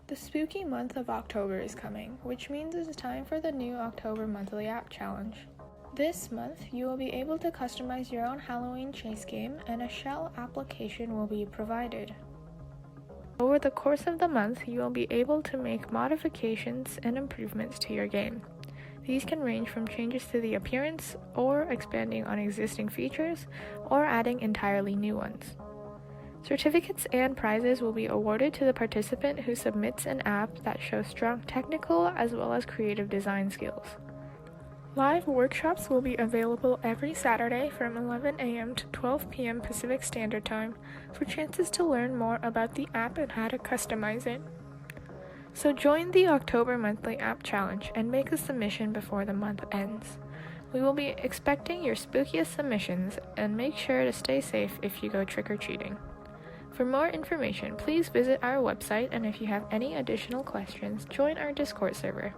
The spooky month of October is coming, which means it's time for the new October Monthly App Challenge. This month, you will be able to customize your own Halloween chase game, and a shell application will be provided. Over the course of the month, you will be able to make modifications and improvements to your game. These can range from changes to the appearance, or expanding on existing features, or adding entirely new ones. Certificates and prizes will be awarded to the participant who submits an app that shows strong technical as well as creative design skills. Live workshops will be available every Saturday from 11 a.m. to 12 p.m. Pacific Standard Time for chances to learn more about the app and how to customize it. So join the October Monthly App Challenge and make a submission before the month ends. We will be expecting your spookiest submissions, and make sure to stay safe if you go trick-or-treating. For more information, please visit our website, and if you have any additional questions, join our Discord server.